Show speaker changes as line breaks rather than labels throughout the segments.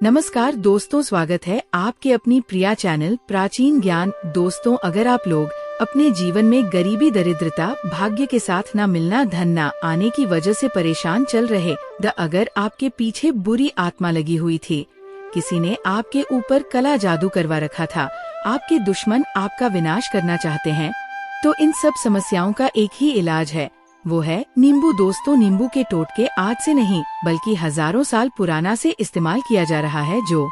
नमस्कार दोस्तों, स्वागत है आपके अपनी प्रिया चैनल प्राचीन ज्ञान। दोस्तों, अगर आप लोग अपने जीवन में गरीबी, दरिद्रता, भाग्य के साथ न मिलना, धन न आने की वजह से परेशान चल रहे, अगर आपके पीछे बुरी आत्मा लगी हुई थी, किसी ने आपके ऊपर कला जादू करवा रखा था, आपके दुश्मन आपका विनाश करना चाहते हैं, तो इन सब समस्याओं का एक ही इलाज है, वो है नींबू। दोस्तों, नींबू के टोटके आज से नहीं बल्कि हजारों साल पुराना से इस्तेमाल किया जा रहा है। जो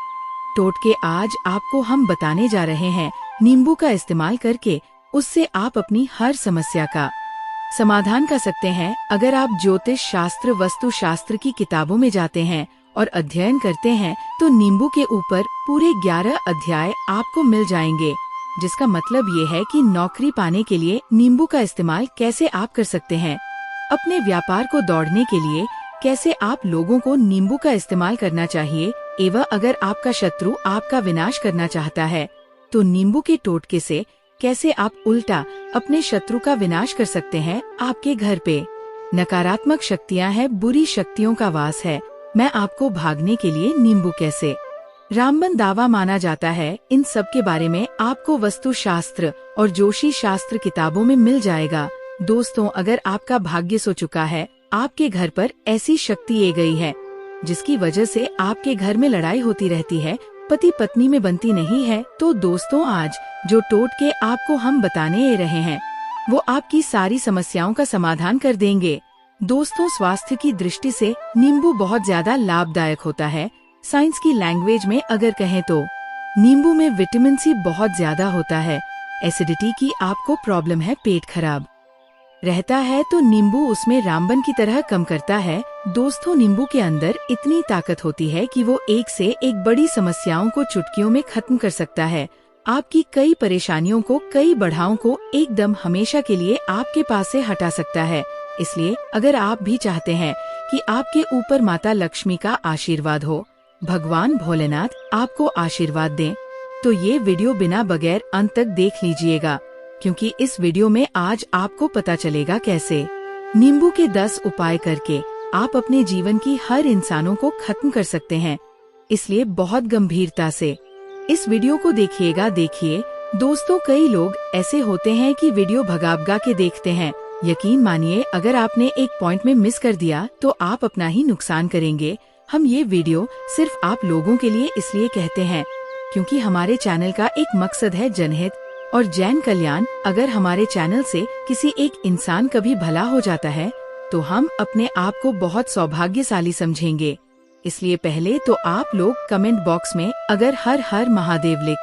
टोटके आज आपको हम बताने जा रहे हैं, नींबू का इस्तेमाल करके उससे आप अपनी हर समस्या का समाधान कर सकते हैं। अगर आप ज्योतिष शास्त्र, वास्तु शास्त्र की किताबों में जाते हैं और अध्ययन करते हैं तो नींबू के ऊपर पूरे 11 अध्याय आपको मिल जाएंगे, जिसका मतलब ये है कि नौकरी पाने के लिए नींबू का इस्तेमाल कैसे आप कर सकते हैं, अपने व्यापार को दौड़ने के लिए कैसे आप लोगों को नींबू का इस्तेमाल करना चाहिए, एवं अगर आपका शत्रु आपका विनाश करना चाहता है तो नींबू के टोटके से कैसे आप उल्टा अपने शत्रु का विनाश कर सकते हैं। आपके घर पे नकारात्मक शक्तियां हैं, बुरी शक्तियों का वास है, मैं आपको भागने के लिए नींबू कैसे रामबन दावा माना जाता है, इन सब के बारे में आपको वास्तु शास्त्र और जोशी शास्त्र किताबों में मिल जाएगा। दोस्तों, अगर आपका भाग्य सो चुका है, आपके घर पर ऐसी शक्ति आ गई है जिसकी वजह से आपके घर में लड़ाई होती रहती है, पति पत्नी में बनती नहीं है, तो दोस्तों आज जो टोटके आपको हम बताने रहे हैं वो आपकी सारी समस्याओं का समाधान कर देंगे। दोस्तों, स्वास्थ्य की दृष्टि से नींबू बहुत ज्यादा लाभदायक होता है। साइंस की लैंग्वेज में अगर कहें तो नींबू में विटामिन सी बहुत ज्यादा होता है। एसिडिटी की आपको प्रॉब्लम है, पेट खराब रहता है, तो नींबू उसमें रामबन की तरह कम करता है। दोस्तों, नींबू के अंदर इतनी ताकत होती है कि वो एक से एक बड़ी समस्याओं को चुटकियों में खत्म कर सकता है। आपकी कई परेशानियों को, कई बढ़ावों को एकदम हमेशा के लिए आपके पास से हटा सकता है। इसलिए अगर आप भी चाहते हैं कि आपके ऊपर माता लक्ष्मी का आशीर्वाद हो, भगवान भोलेनाथ आपको आशीर्वाद दें, तो ये वीडियो बिना बगैर अंत तक देख लीजिएगा, क्योंकि इस वीडियो में आज आपको पता चलेगा कैसे नींबू के 10 उपाय करके आप अपने जीवन की हर इंसानों को खत्म कर सकते हैं। इसलिए बहुत गंभीरता से इस वीडियो को देखिएगा। देखिए दोस्तों, कई लोग ऐसे होते हैं कि वीडियो भगा के देखते हैं। यकीन मानिए, अगर आपने एक पॉइंट में मिस कर दिया तो आप अपना ही नुकसान करेंगे। हम ये वीडियो सिर्फ आप लोगों के लिए इसलिए कहते हैं क्योंकि हमारे चैनल का एक मकसद है जनहित और जैन कल्याण। अगर हमारे चैनल से किसी एक इंसान का भी भला हो जाता है तो हम अपने आप को बहुत सौभाग्यशाली समझेंगे। इसलिए पहले तो आप लोग कमेंट बॉक्स में अगर हर हर महादेव लिख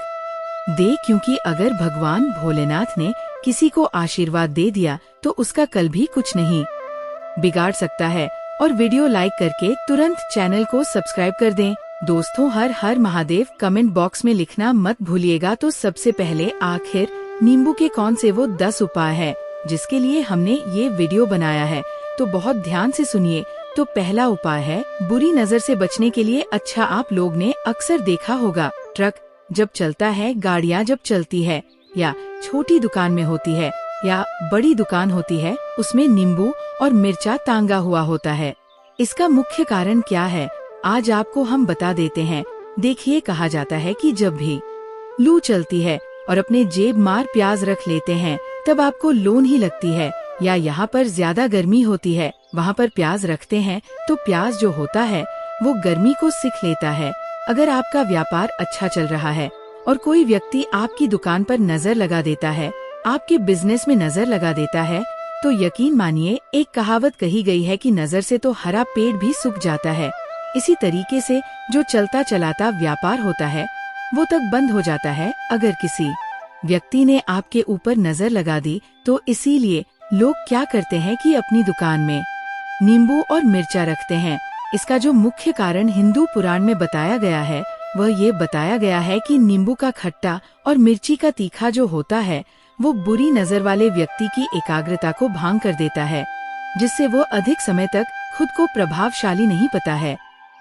दे, क्योंकि अगर भगवान भोलेनाथ ने किसी को आशीर्वाद दे दिया तो उसका कल भी कुछ नहीं बिगाड़ सकता है। और वीडियो लाइक करके तुरंत चैनल को सब्सक्राइब कर दें। दोस्तों, हर हर महादेव कमेंट बॉक्स में लिखना मत भूलिएगा। तो सबसे पहले आखिर नींबू के कौन से वो 10 उपाय है जिसके लिए हमने ये वीडियो बनाया है, तो बहुत ध्यान से सुनिए। तो पहला उपाय है बुरी नजर से बचने के लिए। अच्छा, आप लोग ने अक्सर देखा होगा, ट्रक जब चलता है, गाड़ियाँ जब चलती है, या छोटी दुकान में होती है या बड़ी दुकान होती है, उसमें नींबू और मिर्चा टांगा हुआ होता है। इसका मुख्य कारण क्या है आज आपको हम बता देते हैं। देखिए, कहा जाता है कि जब भी लू चलती है और अपने जेब मार प्याज रख लेते हैं तब आपको लोन ही लगती है, या यहाँ पर ज्यादा गर्मी होती है वहाँ पर प्याज रखते हैं तो प्याज जो होता है वो गर्मी को सिख लेता है। अगर आपका व्यापार अच्छा चल रहा है और कोई व्यक्ति आपकी दुकान पर नजर लगा देता है, आपके बिजनेस में नजर लगा देता है, तो यकीन मानिए, एक कहावत कही गई है कि नजर से तो हरा पेड़ भी सूख जाता है। इसी तरीके से जो चलता चलाता व्यापार होता है वो तक बंद हो जाता है अगर किसी व्यक्ति ने आपके ऊपर नजर लगा दी। तो इसीलिए लोग क्या करते हैं कि अपनी दुकान में नींबू और मिर्चा रखते हैं। इसका जो मुख्य कारण हिंदू पुराण में बताया गया है वह ये बताया गया है कि नींबू का खट्टा और मिर्ची का तीखा जो होता है वो बुरी नजर वाले व्यक्ति की एकाग्रता को भांग कर देता है, जिससे वो अधिक समय तक खुद को प्रभावशाली नहीं पाता है।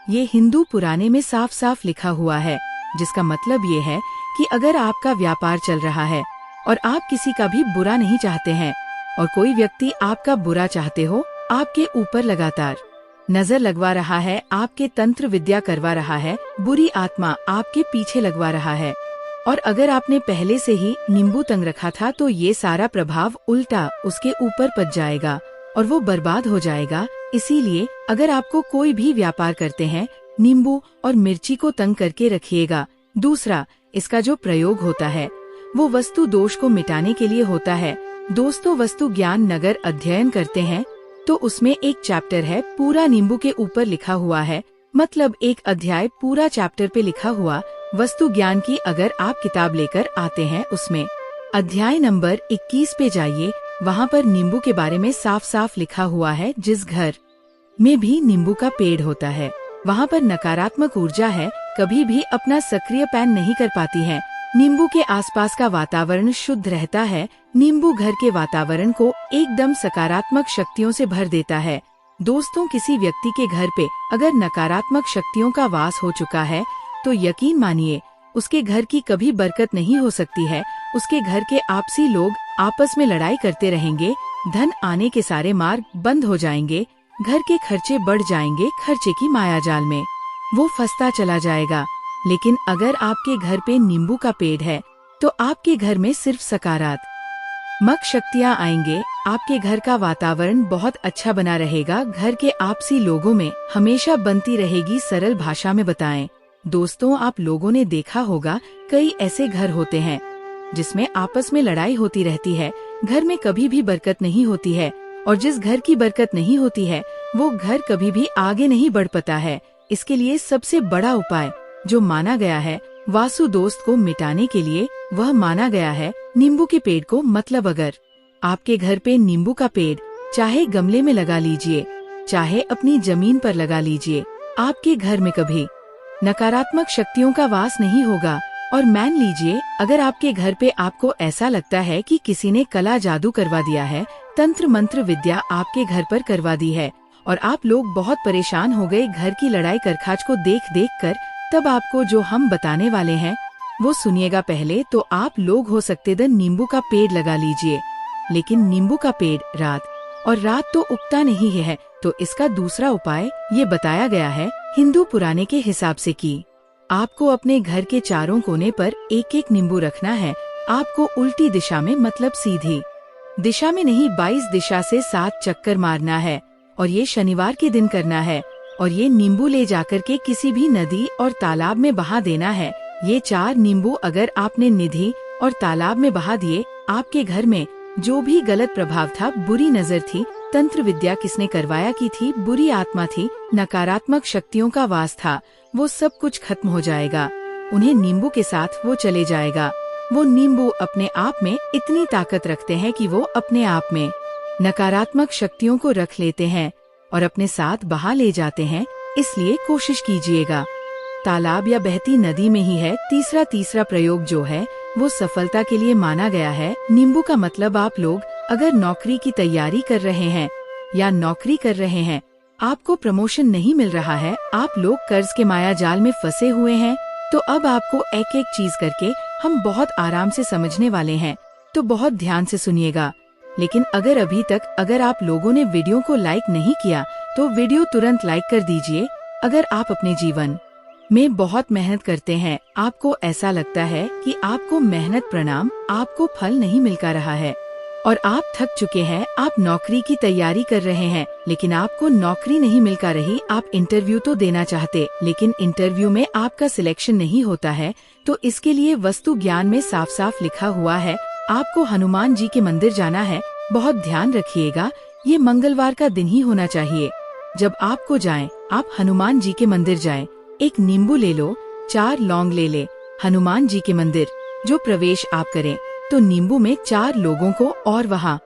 ये हिंदू पुराने में साफ साफ लिखा हुआ है, जिसका मतलब ये है कि अगर आपका व्यापार चल रहा है और आप किसी का भी बुरा नहीं चाहते हैं और कोई व्यक्ति आपका बुरा चाहते हो आपके ऊपर लगातार नजर लगवा रहा है, आपके तंत्र विद्या करवा रहा है, बुरी आत्मा आपके पीछे लगवा रहा है। और अगर आपने पहले से ही नींबू तंग रखा था तो ये सारा प्रभाव उल्टा उसके ऊपर पच जाएगा और वो बर्बाद हो जाएगा। इसीलिए अगर आपको कोई भी व्यापार करते हैं, नींबू और मिर्ची को तंग करके रखिएगा। दूसरा, इसका जो प्रयोग होता है वो वस्तु दोष को मिटाने के लिए होता है। दोस्तों, वस्तु ज्ञान नगर अध्ययन करते हैं तो उसमें एक चैप्टर है पूरा नींबू के ऊपर लिखा हुआ है, मतलब एक अध्याय पूरा चैप्टर पे लिखा हुआ। वस्तु ज्ञान की अगर आप किताब लेकर आते हैं उसमें अध्याय नंबर 21 पे जाइए, वहाँ पर नींबू के बारे में साफ साफ लिखा हुआ है। जिस घर में भी नींबू का पेड़ होता है वहाँ पर नकारात्मक ऊर्जा है, कभी भी अपना सक्रिय पैन नहीं कर पाती है। नींबू के आसपास का वातावरण शुद्ध रहता है। नींबू घर के वातावरण को एकदम सकारात्मक शक्तियों से भर देता है। दोस्तों, किसी व्यक्ति के घर पे अगर नकारात्मक शक्तियों का वास हो चुका है तो यकीन मानिए उसके घर की कभी बरकत नहीं हो सकती है। उसके घर के आपसी लोग आपस में लड़ाई करते रहेंगे, धन आने के सारे मार्ग बंद हो जाएंगे, घर के खर्चे बढ़ जाएंगे, खर्चे की माया जाल में वो फंसता चला जाएगा। लेकिन अगर आपके घर पे नींबू का पेड़ है तो आपके घर में सिर्फ सकारात्मक शक्तियाँ आएंगे। आपके घर का वातावरण बहुत अच्छा बना रहेगा। घर के आपसी लोगों में हमेशा बनती रहेगी। सरल भाषा में बताएं दोस्तों, आप लोगों ने देखा होगा कई ऐसे घर होते हैं जिसमें आपस में लड़ाई होती रहती है, घर में कभी भी बरकत नहीं होती है। और जिस घर की बरकत नहीं होती है वो घर कभी भी आगे नहीं बढ़ पाता है। इसके लिए सबसे बड़ा उपाय जो माना गया है वास्तु दोष को मिटाने के लिए, वह माना गया है नींबू के पेड़ को। मतलब अगर आपके घर पे नींबू का पेड़ चाहे गमले में लगा लीजिए, चाहे अपनी जमीन पर लगा लीजिए, आपके घर में कभी नकारात्मक शक्तियों का वास नहीं होगा। और मान लीजिए अगर आपके घर पे आपको ऐसा लगता है कि किसी ने कला जादू करवा दिया है, तंत्र मंत्र विद्या आपके घर पर करवा दी है और आप लोग बहुत परेशान हो गए घर की लड़ाई करखाच को देख देख कर, तब आपको जो हम बताने वाले हैं वो सुनिएगा। पहले तो आप लोग हो सकते द नींबू का पेड़ लगा लीजिए, लेकिन नींबू का पेड़ रात तो उगता नहीं है। तो इसका दूसरा उपाय ये बताया गया है हिंदू पुराने के हिसाब से कि आपको अपने घर के चारों कोने पर एक एक नींबू रखना है। आपको उल्टी दिशा में, मतलब सीधी दिशा में नहीं, 22 दिशा से 7 चक्कर मारना है और ये शनिवार के दिन करना है। और ये नींबू ले जाकर के किसी भी नदी और तालाब में बहा देना है। ये 4 नींबू अगर आपने निधि और तालाब में बहा दिए, आपके घर में जो भी गलत प्रभाव था, बुरी नजर थी, तंत्र विद्या किसने करवाया की थी, बुरी आत्मा थी, नकारात्मक शक्तियों का वास था, वो सब कुछ खत्म हो जाएगा। उन्हें नींबू के साथ वो चले जाएगा। वो नींबू अपने आप में इतनी ताकत रखते हैं कि वो अपने आप में नकारात्मक शक्तियों को रख लेते हैं और अपने साथ बहा ले जाते हैं। इसलिए कोशिश कीजिएगा तालाब या बहती नदी में ही है। तीसरा प्रयोग जो है वो सफलता के लिए माना गया है। नींबू का मतलब आप लोग अगर नौकरी की तैयारी कर रहे हैं या नौकरी कर रहे हैं, आपको प्रमोशन नहीं मिल रहा है, आप लोग कर्ज के माया जाल में फंसे हुए हैं, तो अब आपको एक एक चीज करके हम बहुत आराम से समझने वाले हैं, तो बहुत ध्यान से सुनिएगा। लेकिन अगर अभी तक अगर आप लोगों ने वीडियो को लाइक नहीं किया तो वीडियो तुरंत लाइक कर दीजिए। अगर आप अपने जीवन में बहुत मेहनत करते हैं, आपको ऐसा लगता है कि आपको मेहनत प्रणाम, आपको फल नहीं मिल रहा है और आप थक चुके हैं, आप नौकरी की तैयारी कर रहे हैं लेकिन आपको नौकरी नहीं मिल रही, आप इंटरव्यू तो देना चाहते लेकिन इंटरव्यू में आपका सिलेक्शन नहीं होता है, तो इसके लिए वस्तु ज्ञान में साफ साफ लिखा हुआ है आपको हनुमान जी के मंदिर जाना है। बहुत ध्यान रखिएगा, ये मंगलवार का दिन ही होना चाहिए। जब आपको जाएं, आप हनुमान जी के मंदिर जाएं, एक नींबू ले लो, 4 लौंग ले ले, हनुमान जी के मंदिर जो प्रवेश आप करें तो नींबू में 4 लोगों को और वहाँ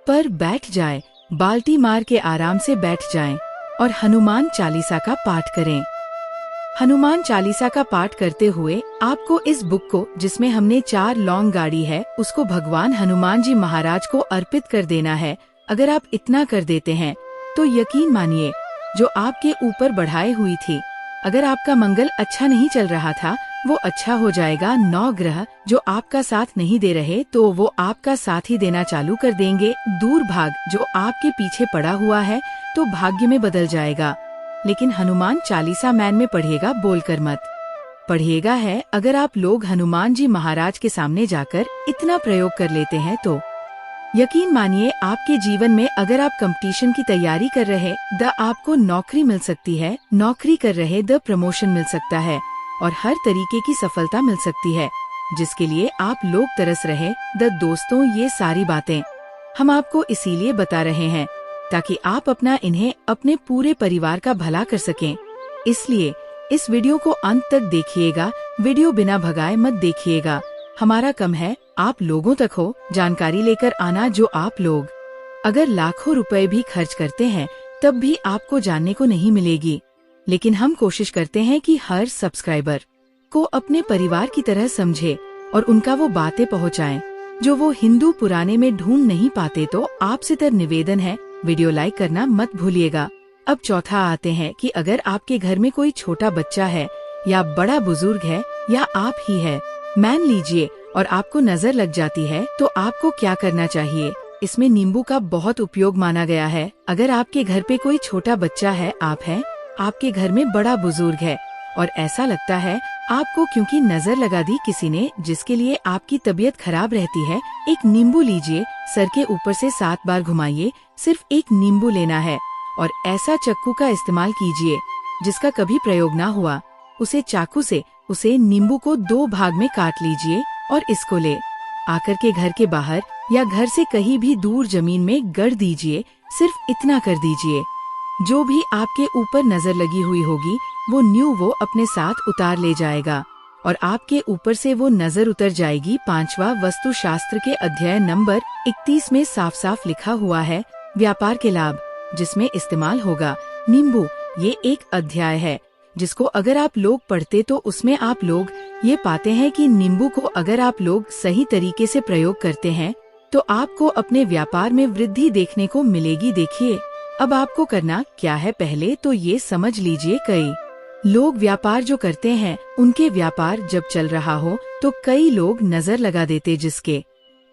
पर बैठ जाए, बाल्टी मार के आराम से बैठ जाएं और हनुमान चालीसा का पाठ करें। हनुमान चालीसा का पाठ करते हुए आपको इस बुक को, जिसमें हमने 4 लौंग गाड़ी है, उसको भगवान हनुमान जी महाराज को अर्पित कर देना है। अगर आप इतना कर देते हैं तो यकीन मानिए जो आपके ऊपर बढ़ाई हुई थी, अगर आपका मंगल अच्छा नहीं चल रहा था वो अच्छा हो जाएगा। 9 ग्रह जो आपका साथ नहीं दे रहे तो वो आपका साथ ही देना चालू कर देंगे। दूर भाग जो आपके पीछे पड़ा हुआ है तो भाग्य में बदल जाएगा। लेकिन हनुमान चालीसा मैन में पढ़िएगा बोलकर मत। पढ़िएगा है अगर आप लोग हनुमान जी महाराज के सामने जाकर इतना प्रयोग कर लेते हैं तो यकीन मानिए आपके जीवन में अगर आप कंपटीशन की तैयारी कर रहे द आपको नौकरी मिल सकती है, नौकरी कर रहे द प्रमोशन मिल सकता है और हर तरीके की सफलता मिल सकती है जिसके लिए आप लोग तरस रहे द दोस्तों। ये सारी बातें हम आपको इसीलिए बता रहे हैं ताकि आप अपना इन्हें अपने पूरे परिवार का भला कर सकें। इसलिए इस वीडियो को अंत तक देखिएगा, वीडियो बिना भगाए मत देखिएगा। हमारा काम है आप लोगों तक हो जानकारी लेकर आना जो आप लोग अगर लाखों रुपए भी खर्च करते हैं तब भी आपको जानने को नहीं मिलेगी। लेकिन हम कोशिश करते हैं कि हर सब्सक्राइबर को अपने परिवार की तरह समझे और उनका वो बातें पहुंचाएं जो वो हिंदू पुराने में ढूंढ नहीं पाते। तो आपसे तर निवेदन है वीडियो लाइक करना मत भूलिएगा। अब चौथा आते हैं कि अगर आपके घर में कोई छोटा बच्चा है या बड़ा बुजुर्ग है या आप ही है, मान लीजिए, और आपको नजर लग जाती है तो आपको क्या करना चाहिए। इसमें नींबू का बहुत उपयोग माना गया है। अगर आपके घर पे कोई छोटा बच्चा है, आप हैं, आपके घर में बड़ा बुजुर्ग है और ऐसा लगता है आपको क्योंकि नजर लगा दी किसी ने जिसके लिए आपकी तबीयत खराब रहती है, एक नींबू लीजिए, सर के ऊपर से 7 बार घुमाइए, सिर्फ एक नींबू लेना है और ऐसा चाकू का इस्तेमाल कीजिए जिसका कभी प्रयोग ना हुआ। उसे चाकू से उसे नींबू को 2 भाग में काट लीजिए और इसको ले आकर के घर के बाहर या घर से कहीं भी दूर जमीन में गड़ दीजिए। सिर्फ इतना कर दीजिए, जो भी आपके ऊपर नजर लगी हुई होगी वो अपने साथ उतार ले जाएगा और आपके ऊपर से वो नजर उतर जाएगी। 5वां वस्तु शास्त्र के अध्याय नंबर 31 में साफ साफ लिखा हुआ है व्यापार के लाभ जिसमें इस्तेमाल होगा नींबू। ये एक अध्याय है जिसको अगर आप लोग पढ़ते तो उसमें आप लोग ये पाते हैं कि नींबू को अगर आप लोग सही तरीके से प्रयोग करते हैं तो आपको अपने व्यापार में वृद्धि देखने को मिलेगी। देखिए अब आपको करना क्या है, पहले तो ये समझ लीजिए कई लोग व्यापार जो करते हैं उनके व्यापार जब चल रहा हो तो कई लोग नजर लगा देते जिसके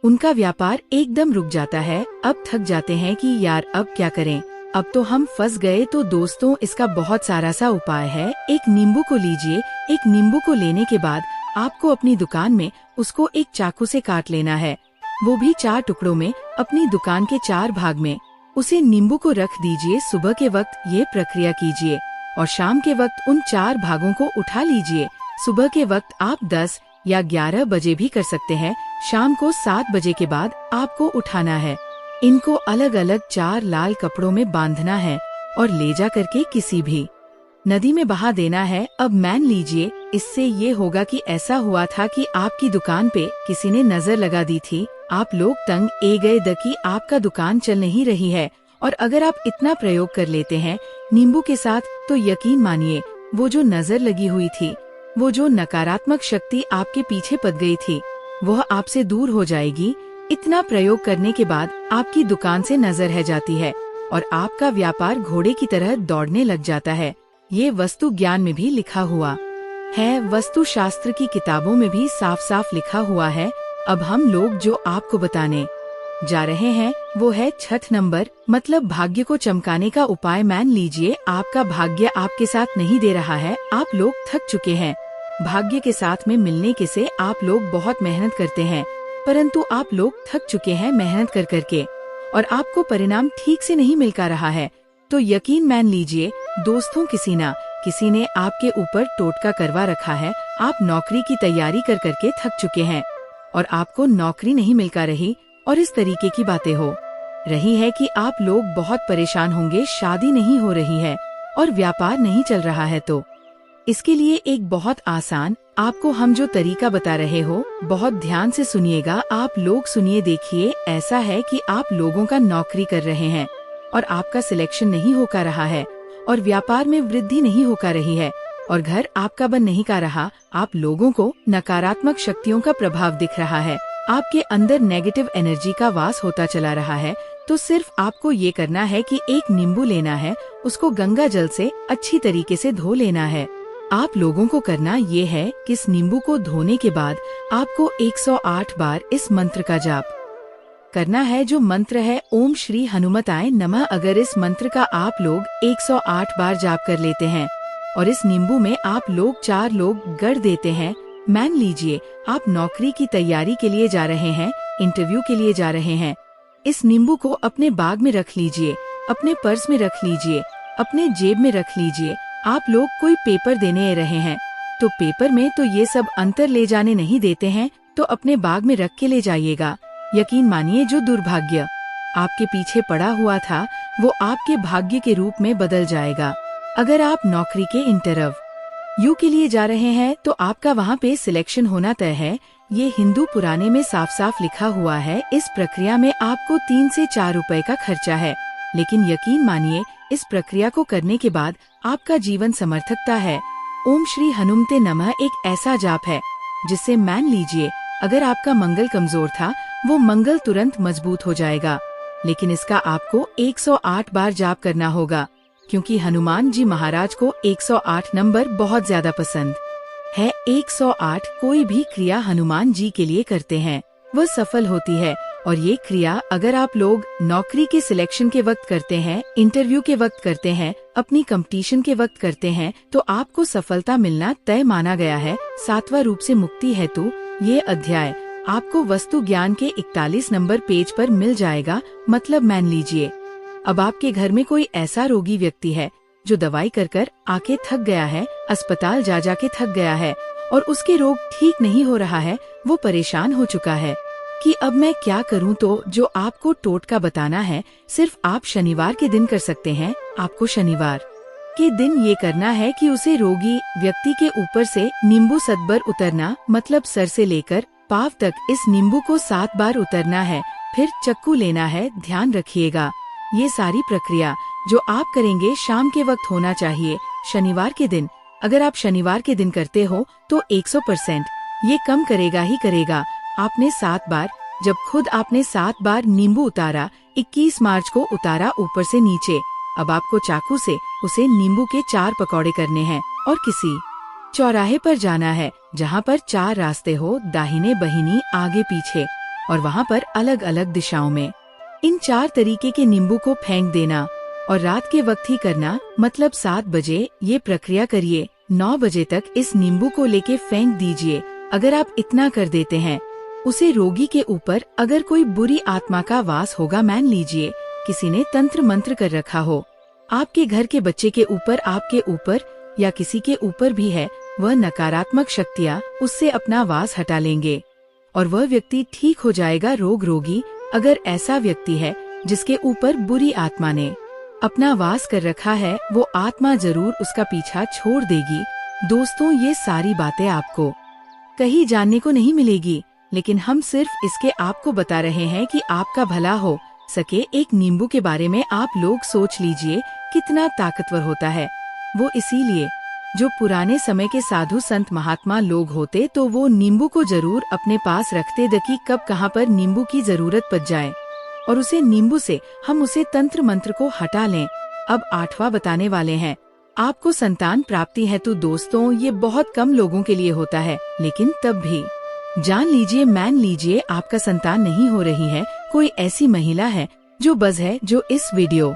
उनका व्यापार एकदम रुक जाता है। अब थक जाते हैं कि यार अब क्या करें, अब तो हम फंस गए। तो दोस्तों इसका बहुत सारा सा उपाय है। एक नींबू को लीजिए, एक नींबू को लेने के बाद आपको अपनी दुकान में उसको एक चाकू से काट लेना है, वो भी 4 टुकड़ों में, अपनी दुकान के 4 भाग में। उसे नींबू को रख दीजिए। सुबह के वक्त ये प्रक्रिया कीजिए और शाम के वक्त उन 4 भागों को उठा लीजिए। सुबह के वक्त आप 10 या 11 बजे भी कर सकते हैं, शाम को 7 बजे के बाद आपको उठाना है। इनको अलग अलग 4 लाल कपड़ों में बांधना है और ले जा करके किसी भी नदी में बहा देना है। अब मान लीजिए इससे ये होगा कि ऐसा हुआ था कि आपकी दुकान पे किसी ने नजर लगा दी थी, आप लोग तंग ए गए द कि आपका दुकान चल नहीं रही है और अगर आप इतना प्रयोग कर लेते हैं नींबू के साथ तो यकीन मानिए वो जो नजर लगी हुई थी, वो जो नकारात्मक शक्ति आपके पीछे पड़ गई थी, वह आपसे दूर हो जाएगी। इतना प्रयोग करने के बाद आपकी दुकान से नजर है जाती है और आपका व्यापार घोड़े की तरह दौड़ने लग जाता है। ये वस्तु ज्ञान में भी लिखा हुआ है, वस्तु शास्त्र की किताबों में भी साफ साफ लिखा हुआ है। अब हम लोग जो आपको बताने जा रहे हैं वो है 6 नंबर, मतलब भाग्य को चमकाने का उपाय। मान लीजिए आपका भाग्य आपके साथ नहीं दे रहा है, आप लोग थक चुके हैं। भाग्य के साथ में मिलने के से आप लोग बहुत मेहनत करते हैं, परंतु आप लोग थक चुके हैं मेहनत कर करके और आपको परिणाम ठीक से नहीं मिल रहा है। तो यकीन मान लीजिए दोस्तों किसी ने आपके ऊपर टोटका करवा रखा है। आप नौकरी की तैयारी कर करके थक चुके हैं और आपको नौकरी नहीं मिल रही और इस तरीके की बातें हो रही है कि आप लोग बहुत परेशान होंगे, शादी नहीं हो रही है और व्यापार नहीं चल रहा है। तो इसके लिए एक बहुत आसान आपको हम जो तरीका बता रहे हो, बहुत ध्यान से सुनिएगा। आप लोग सुनिए, देखिए ऐसा है कि आप लोगों का नौकरी कर रहे हैं और आपका सिलेक्शन नहीं हो रहा है और व्यापार में वृद्धि नहीं हो रही है और घर आपका बन नहीं का रहा। आप लोगों को नकारात्मक शक्तियों का प्रभाव दिख रहा है, आपके अंदर नेगेटिव एनर्जी का वास होता चला रहा है। तो सिर्फ आपको ये करना है कि एक नींबू लेना है, उसको गंगा जल से अच्छी तरीके से धो लेना है। आप लोगों को करना ये है कि इस नींबू को धोने के बाद आपको 108 बार इस मंत्र का जाप करना है जो मंत्र है ओम श्री हनुमताय नमः। अगर इस मंत्र का आप लोग 108 बार जाप कर लेते हैं और इस नींबू में आप लोग 4 लोग गड़ देते हैं, मान लीजिए आप नौकरी की तैयारी के लिए जा रहे हैं, इंटरव्यू के लिए जा रहे हैं, इस नींबू को अपने बाग में रख लीजिए, अपने पर्स में रख लीजिए, अपने जेब में रख लीजिए। आप लोग कोई पेपर देने रहे हैं तो पेपर में तो ये सब अंतर ले जाने नहीं देते हैं, तो अपने बाग में रख के ले जाइएगा। यकीन मानिए जो दुर्भाग्य आपके पीछे पड़ा हुआ था वो आपके भाग्य के रूप में बदल जाएगा। अगर आप नौकरी के इंटरव्यू के लिए जा रहे हैं तो आपका वहाँ पे सिलेक्शन होना तय है। ये हिंदू पुराने में साफ साफ लिखा हुआ है। इस प्रक्रिया में आपको 3 से 4 रुपए का खर्चा है, लेकिन यकीन मानिए इस प्रक्रिया को करने के बाद आपका जीवन समर्थकता है। ओम श्री हनुमते नमः एक ऐसा जाप है जिससे मान लीजिए अगर आपका मंगल कमजोर था वो मंगल तुरंत मजबूत हो जाएगा। लेकिन इसका आपको 108 बार जाप करना होगा, क्योंकि हनुमान जी महाराज को 108 नंबर बहुत ज्यादा पसंद है। 108 कोई भी क्रिया हनुमान जी के लिए करते हैं वह सफल होती है। और ये क्रिया अगर आप लोग नौकरी के सिलेक्शन के वक्त करते हैं, इंटरव्यू के वक्त करते हैं, अपनी कंपटीशन के वक्त करते हैं, तो आपको सफलता मिलना तय माना गया है। 7वां रूप से मुक्ति हेतु ये अध्याय आपको वस्तु ज्ञान के 41 नंबर पेज पर मिल जाएगा। मतलब मान लीजिए अब आपके घर में कोई ऐसा रोगी व्यक्ति है जो दवाई कर कर आके थक गया है, अस्पताल जा के थक गया है और उसके रोग ठीक नहीं हो रहा है। वो परेशान हो चुका है कि अब मैं क्या करूं। तो जो आपको टोटका बताना है सिर्फ आप शनिवार के दिन कर सकते हैं। आपको शनिवार के दिन ये करना है कि उसे रोगी व्यक्ति के ऊपर से नींबू 7 बार उतरना, मतलब सर से लेकर पाँव तक इस नींबू को 7 बार उतरना है। फिर चक्कू लेना है। ध्यान रखिएगा ये सारी प्रक्रिया जो आप करेंगे शाम के वक्त होना चाहिए, शनिवार के दिन। अगर आप शनिवार के दिन करते हो तो 100% ये कम करेगा ही करेगा। आपने 7 बार, जब खुद आपने 7 बार नींबू उतारा, 21 मार्च को उतारा ऊपर से नीचे। अब आपको चाकू से उसे नींबू के 4 पकौड़े करने हैं और किसी चौराहे पर जाना है जहाँ पर 4 रास्ते हो, दाहिने बहिनी आगे पीछे, और वहाँ पर अलग अलग दिशाओं में इन 4 तरीके के नींबू को फेंक देना। और रात के वक्त ही करना, मतलब 7 बजे ये प्रक्रिया करिए, 9 बजे तक इस नींबू को लेके फेंक दीजिए। अगर आप इतना कर देते हैं, उसे रोगी के ऊपर अगर कोई बुरी आत्मा का वास होगा, मान लीजिए किसी ने तंत्र मंत्र कर रखा हो, आपके घर के बच्चे के ऊपर, आपके ऊपर या किसी के ऊपर भी है, वह नकारात्मक शक्तियाँ उससे अपना वास हटा लेंगे और वह व्यक्ति ठीक हो जाएगा। रोगी अगर ऐसा व्यक्ति है जिसके ऊपर बुरी आत्मा ने अपना वास कर रखा है, वो आत्मा जरूर उसका पीछा छोड़ देगी। दोस्तों ये सारी बातें आपको कहीं जानने को नहीं मिलेगी, लेकिन हम सिर्फ इसके आपको बता रहे हैं कि आपका भला हो सके। एक नींबू के बारे में आप लोग सोच लीजिए कितना ताकतवर होता है वो। इसीलिए जो पुराने समय के साधु संत महात्मा लोग होते तो वो नींबू को जरूर अपने पास रखते थे कि कब कहाँ पर नींबू की जरूरत पड़ जाए और उसे नींबू से हम उसे तंत्र मंत्र को हटा लें। अब 8वां बताने वाले हैं, आपको संतान प्राप्ति है। तो दोस्तों ये बहुत कम लोगों के लिए होता है, लेकिन तब भी जान लीजिए, मान लीजिए आपका संतान नहीं हो रही है, कोई ऐसी महिला है जो बस है, जो इस वीडियो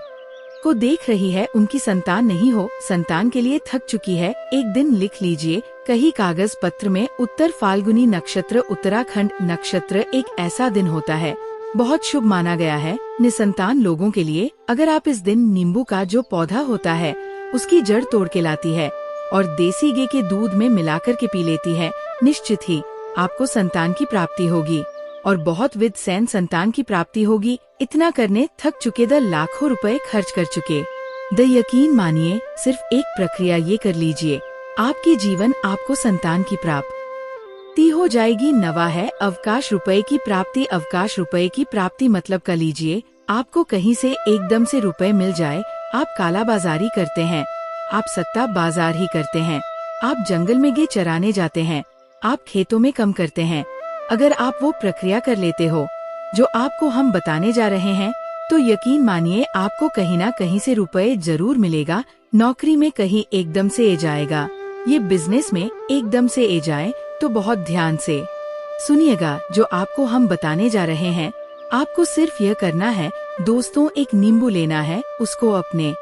को देख रही है, उनकी संतान नहीं हो, संतान के लिए थक चुकी है। एक दिन लिख लीजिए कहीं कागज पत्र में, उत्तर फाल्गुनी नक्षत्र, उत्तराखंड नक्षत्र एक ऐसा दिन होता है, बहुत शुभ माना गया है निसंतान लोगों के लिए। अगर आप इस दिन नींबू का जो पौधा होता है उसकी जड़ तोड़ के लाती है और देसी घी के दूध में मिलाकर के पी लेती है, निश्चित ही आपको संतान की प्राप्ति होगी और बहुत विद सैन संतान की प्राप्ति होगी। इतना करने थक चुके, द लाखों रुपए खर्च कर चुके, द यकीन मानिए सिर्फ एक प्रक्रिया ये कर लीजिए, आपके जीवन आपको संतान की प्राप्ति हो जाएगी। 9वां है अवकाश रुपए की प्राप्ति। अवकाश रुपए की प्राप्ति मतलब कर लीजिए आपको कहीं से एकदम से रुपए मिल जाए। आप काला बाजारी करते हैं, आप सट्टा बाजार ही करते हैं, आप जंगल में गे चराने जाते हैं, आप खेतों में कम करते हैं। अगर आप वो प्रक्रिया कर लेते हो जो आपको हम बताने जा रहे हैं, तो यकीन मानिए आपको कहीं ना कहीं से रुपए जरूर मिलेगा। नौकरी में कहीं एकदम से ए जाएगा, ये बिजनेस में एकदम से ए जाए तो बहुत ध्यान से सुनिएगा जो आपको हम बताने जा रहे हैं। आपको सिर्फ यह करना है दोस्तों, एक नींबू लेना है, उसको अपने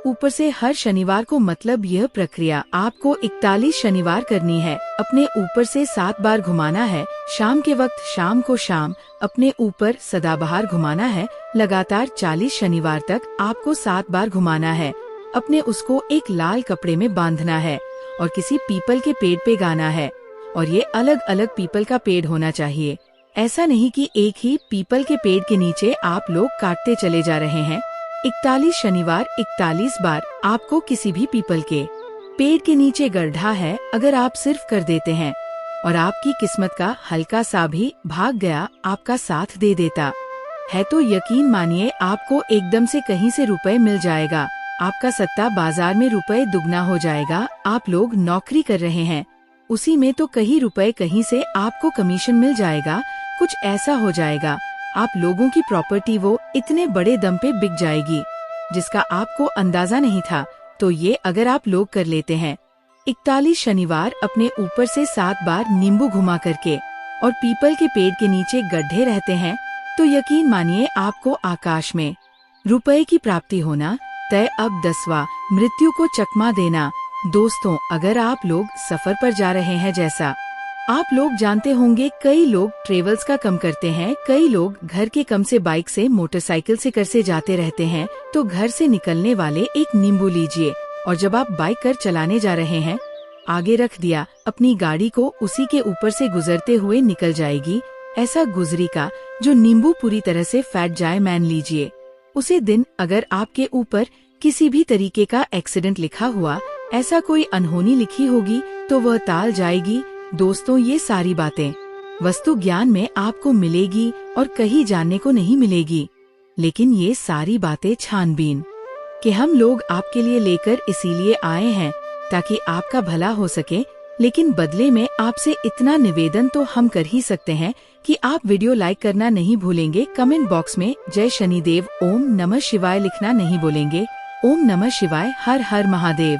ऊपर से हर शनिवार को, मतलब यह प्रक्रिया आपको 41 शनिवार करनी है। अपने ऊपर से 7 बार घुमाना है। शाम के वक्त शाम को अपने ऊपर सदाबहार घुमाना है। लगातार 40 शनिवार तक आपको 7 बार घुमाना है। अपने उसको एक लाल कपड़े में बांधना है और किसी पीपल के पेड़ पे गाना है। और ये अलग अलग पीपल का पेड़ होना चाहिए। ऐसा नहीं कि एक ही पीपल के पेड़ के नीचे आप लोग काटते चले जा रहे हैं। 41 शनिवार 41 बार आपको किसी भी पीपल के पेड़ के नीचे गड्ढा है, अगर आप सिर्फ कर देते हैं और आपकी किस्मत का हल्का सा भी भाग गया आपका साथ दे देता है, तो यकीन मानिए आपको एकदम से कहीं से रुपए मिल जाएगा। आपका सत्ता बाजार में रुपए दुगना हो जाएगा। आप लोग नौकरी कर रहे हैं, उसी में तो कहीं रुपए कहीं से आपको कमीशन मिल जाएगा। कुछ ऐसा हो जाएगा आप लोगों की प्रॉपर्टी वो इतने बड़े दम पे बिक जाएगी जिसका आपको अंदाजा नहीं था। तो ये अगर आप लोग कर लेते हैं 41 शनिवार अपने ऊपर से 7 बार नींबू घुमा करके और पीपल के पेड़ के नीचे गड्ढे रहते हैं, तो यकीन मानिए आपको आकाश में रुपए की प्राप्ति होना तय। अब 10वां, मृत्यु को चकमा देना। दोस्तों, अगर आप लोग सफर पर जा रहे हैं, जैसा आप लोग जानते होंगे कई लोग ट्रेवल्स का कम करते हैं, कई लोग घर के कम से बाइक से मोटरसाइकिल से कर से जाते रहते हैं, तो घर से निकलने वाले एक नींबू लीजिए और जब आप बाइक कर चलाने जा रहे हैं, आगे रख दिया, अपनी गाड़ी को उसी के ऊपर से गुजरते हुए निकल जाएगी। ऐसा गुजरी का जो नींबू पूरी तरह से फैट जाए, मान लीजिए उसी दिन अगर आपके ऊपर किसी भी तरीके का एक्सीडेंट लिखा हुआ, ऐसा कोई अनहोनी लिखी होगी, तो वह टाल जाएगी। दोस्तों, ये सारी बातें वस्तु ज्ञान में आपको मिलेगी और कहीं जानने को नहीं मिलेगी, लेकिन ये सारी बातें छानबीन कि हम लोग आपके लिए लेकर इसीलिए आए हैं ताकि आपका भला हो सके। लेकिन बदले में आपसे इतना निवेदन तो हम कर ही सकते हैं कि आप वीडियो लाइक करना नहीं भूलेंगे, कमेंट बॉक्स में जय शनिदेव ओम नमः शिवाय लिखना नहीं भूलेंगे। ओम नमः शिवाय, हर हर महादेव।